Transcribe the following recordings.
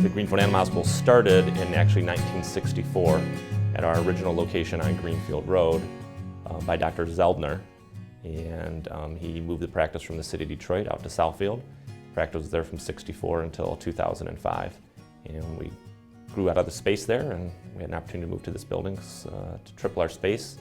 The Greenfield Animal Hospital started in actually 1964 at our original location on Greenfield Road by Dr. Zeldner. And he moved the practice from the city of Detroit out to Southfield. The practice was there from '64 until 2005. And we grew out of the space there, and we had an opportunity to move to this building to triple our space,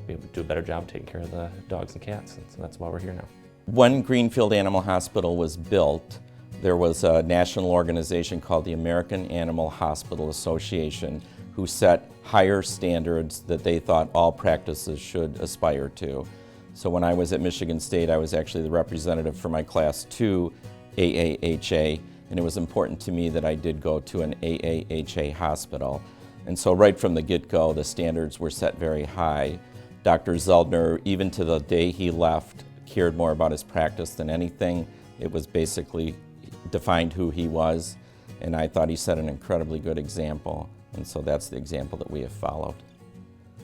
be able to do a better job taking care of the dogs and cats, and so that's why we're here now. When Greenfield Animal Hospital was built, there was a national organization called the American Animal Hospital Association who set higher standards that they thought all practices should aspire to. So when I was at Michigan State, I was actually the representative for my Class 2 AAHA, and it was important to me that I did go to an AAHA hospital. And so right from the get-go, the standards were set very high. Dr. Zeldner, even to the day he left, cared more about his practice than anything. It was basically defined who he was, and I thought he set an incredibly good example, and so that's the example that we have followed.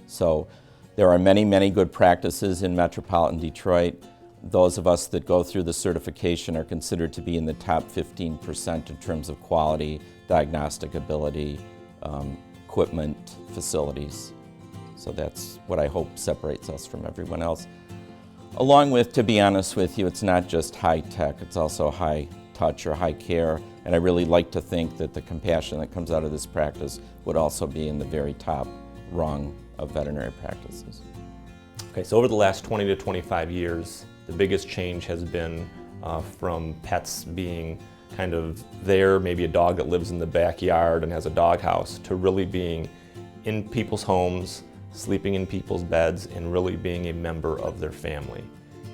So there are many, many good practices in metropolitan Detroit. Those of us that go through the certification are considered to be in the top 15% in terms of quality, diagnostic ability, equipment, facilities. So that's what I hope separates us from everyone else. Along with, to be honest with you, it's not just high tech, it's also high touch or high care, and I really like to think that the compassion that comes out of this practice would also be in the very top rung of veterinary practices. Okay, so over the last 20 to 25 years, the biggest change has been from pets being kind of there, maybe a dog that lives in the backyard and has a dog house, to really being in people's homes, sleeping in people's beds, and really being a member of their family.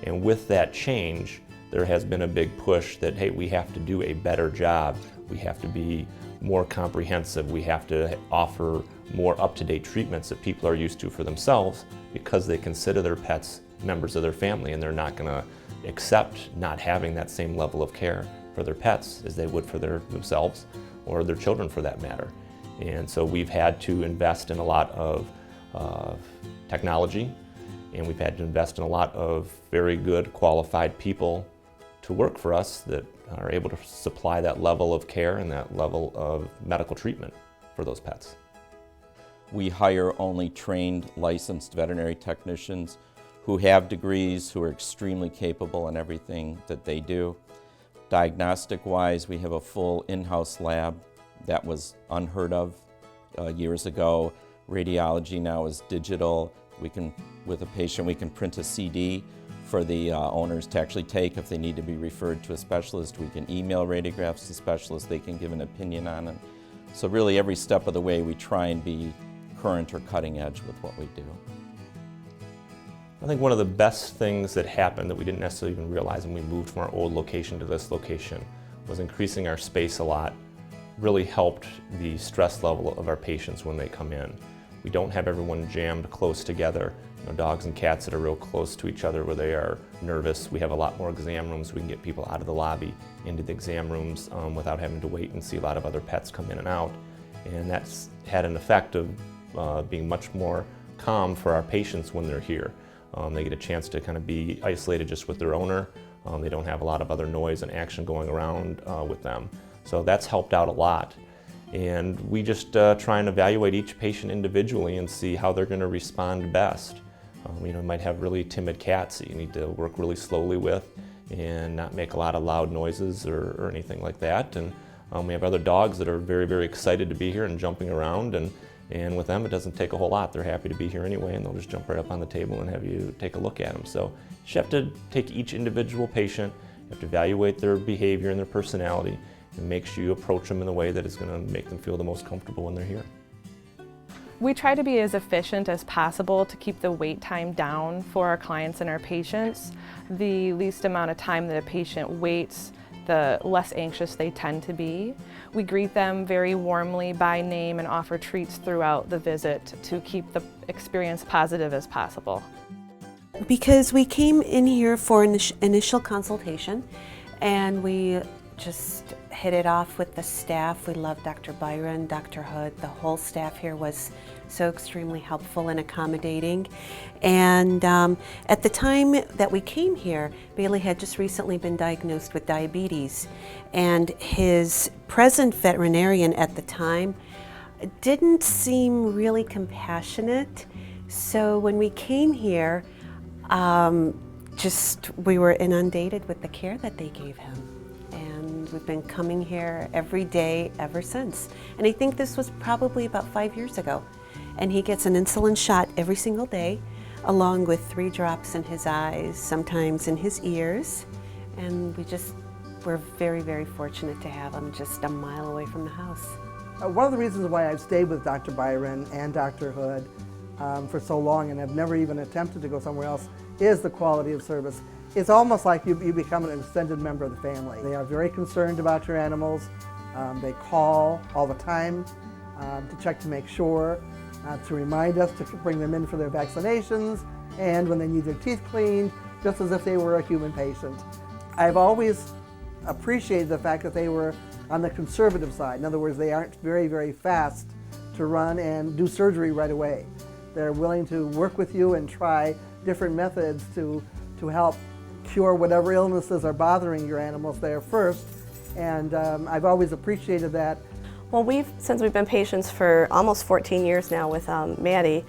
And with that change, there has been a big push that, hey, we have to do a better job. We have to be more comprehensive. We have to offer more up-to-date treatments that people are used to for themselves, because they consider their pets members of their family, and they're not going to accept not having that same level of care for their pets as they would for themselves or their children for that matter. And so we've had to invest in a lot of technology, and we've had to invest in a lot of very good qualified people to work for us that are able to supply that level of care and that level of medical treatment for those pets. We hire only trained, licensed veterinary technicians who have degrees, who are extremely capable in everything that they do. Diagnostic-wise, we have a full in-house lab. That was unheard of years ago. Radiology now is digital. With a patient, we can print a CD for the owners to actually take. If they need to be referred to a specialist, we can email radiographs to specialists. They can give an opinion on it. So really, every step of the way, we try and be current or cutting edge with what we do. I think one of the best things that happened that we didn't necessarily even realize when we moved from our old location to this location was increasing our space a lot. Really helped the stress level of our patients when they come in. We don't have everyone jammed close together. You know, dogs and cats that are real close to each other where they are nervous. We have a lot more exam rooms. We can get people out of the lobby into the exam rooms without having to wait and see a lot of other pets come in and out. And that's had an effect of being much more calm for our patients when they're here. They get a chance to kind of be isolated just with their owner. They don't have a lot of other noise and action going around with them. So that's helped out a lot. And we just try and evaluate each patient individually and see how they're going to respond best. You might have really timid cats that you need to work really slowly with and not make a lot of loud noises or anything like that. And we have other dogs that are very, very excited to be here and jumping around, and with them it doesn't take a whole lot. They're happy to be here anyway, and they'll just jump right up on the table and have you take a look at them. So you have to take each individual patient, you have to evaluate their behavior and their personality, and make sure you approach them in a way that is going to make them feel the most comfortable when they're here. We try to be as efficient as possible to keep the wait time down for our clients and our patients. The least amount of time that a patient waits, the less anxious they tend to be. We greet them very warmly by name and offer treats throughout the visit to keep the experience positive as possible. Because we came in here for an initial consultation, and we just hit it off with the staff. We love Dr. Byron, Dr. Hood. The whole staff here was so extremely helpful and accommodating. And at the time that we came here, Bailey had just recently been diagnosed with diabetes. And his present veterinarian at the time didn't seem really compassionate. So when we came here, we were inundated with the care that they gave him. And we've been coming here every day ever since. And I think this was probably about 5 years ago. And he gets an insulin shot every single day, along with 3 drops in his eyes, sometimes in his ears. And we're very, very fortunate to have him just a mile away from the house. One of the reasons why I've stayed with Dr. Byron and Dr. Hood for so long and have never even attempted to go somewhere else is the quality of service. It's almost like you become an extended member of the family. They are very concerned about your animals. They call all the time to check to make sure, to remind us to bring them in for their vaccinations and when they need their teeth cleaned, just as if they were a human patient. I've always appreciated the fact that they were on the conservative side. In other words, they aren't very, very fast to run and do surgery right away. They're willing to work with you and try different methods to help cure whatever illnesses are bothering your animals there first. And I've always appreciated that. Well, since we've been patients for almost 14 years now with Maddie,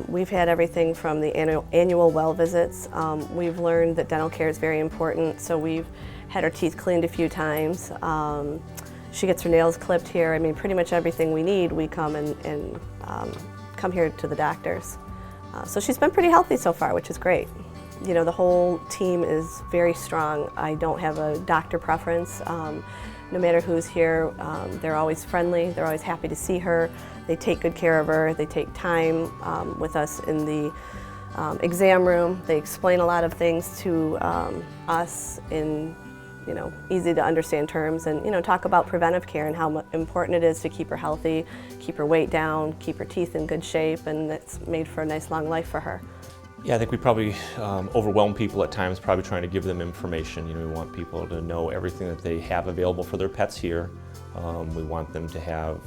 we've had everything from the annual well visits. We've learned that dental care is very important, so we've had her teeth cleaned a few times. She gets her nails clipped here. I mean, pretty much everything we need, we come and come here to the doctors. So she's been pretty healthy so far, which is great. You know, the whole team is very strong. I don't have a doctor preference. No matter who's here, they're always friendly. They're always happy to see her. They take good care of her. They take time with us in the exam room. They explain a lot of things to us in easy to understand terms, and talk about preventive care and how important it is to keep her healthy, keep her weight down, keep her teeth in good shape, and it's made for a nice long life for her. Yeah, I think we probably overwhelm people at times, probably trying to give them information. We want people to know everything that they have available for their pets here. We want them to have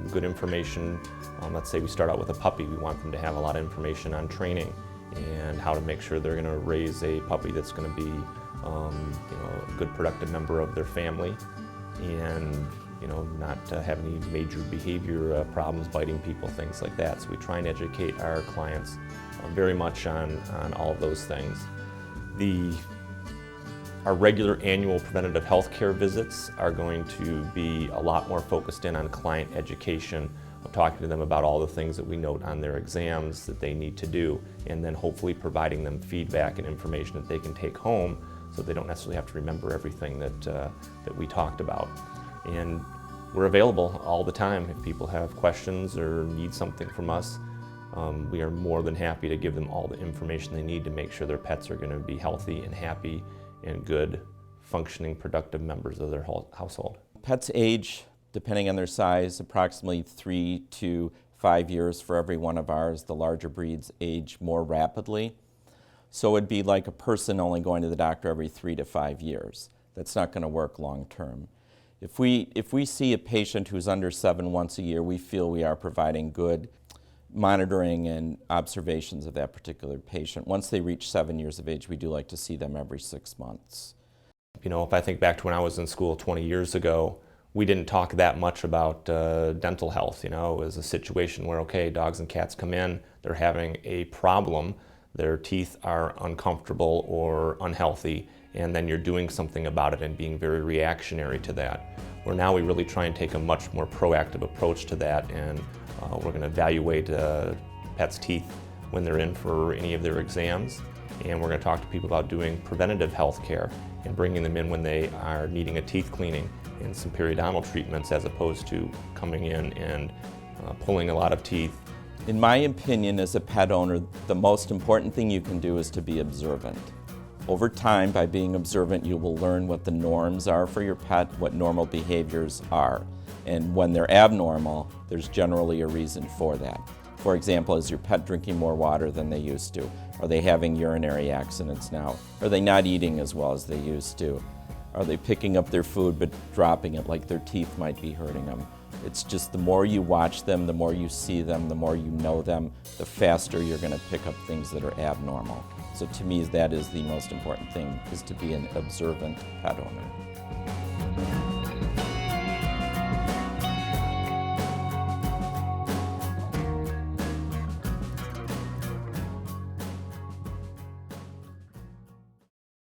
good information. Let's say we start out with a puppy. We want them to have a lot of information on training and how to make sure they're going to raise a puppy that's going to be a good productive member of their family, and not have any major behavior problems, biting people, things like that. So we try and educate our clients very much on all of those things. Our regular annual preventative health care visits are going to be a lot more focused in on client education, of talking to them about all the things that we note on their exams that they need to do, and then hopefully providing them feedback and information that they can take home so they don't necessarily have to remember everything that we talked about. And we're available all the time. If people have questions or need something from us, we are more than happy to give them all the information they need to make sure their pets are going to be healthy and happy and good, functioning, productive members of their household. Pets age, depending on their size, approximately 3 to 5 years for every one of ours. The larger breeds age more rapidly. So it'd be like a person only going to the doctor every 3 to 5 years. That's not going to work long term. If we see a patient who's under 7 once a year, we feel we are providing good monitoring and observations of that particular patient. Once they reach 7 years of age, we do like to see them every 6 months. If I think back to when I was in school 20 years ago, we didn't talk that much about dental health. It was a situation where, okay, dogs and cats come in, they're having a problem, their teeth are uncomfortable or unhealthy, and then you're doing something about it and being very reactionary to that. Where now we really try and take a much more proactive approach to that, and we're going to evaluate pets' teeth when they're in for any of their exams, and we're going to talk to people about doing preventative health care and bringing them in when they are needing a teeth cleaning and some periodontal treatments, as opposed to coming in and pulling a lot of teeth. In my opinion, as a pet owner, the most important thing you can do is to be observant. Over time, by being observant, you will learn what the norms are for your pet, what normal behaviors are. And when they're abnormal, there's generally a reason for that. For example, is your pet drinking more water than they used to? Are they having urinary accidents now? Are they not eating as well as they used to? Are they picking up their food but dropping it like their teeth might be hurting them? It's just the more you watch them, the more you see them, the more you know them, the faster you're going to pick up things that are abnormal. So to me, that is the most important thing, is to be an observant pet owner.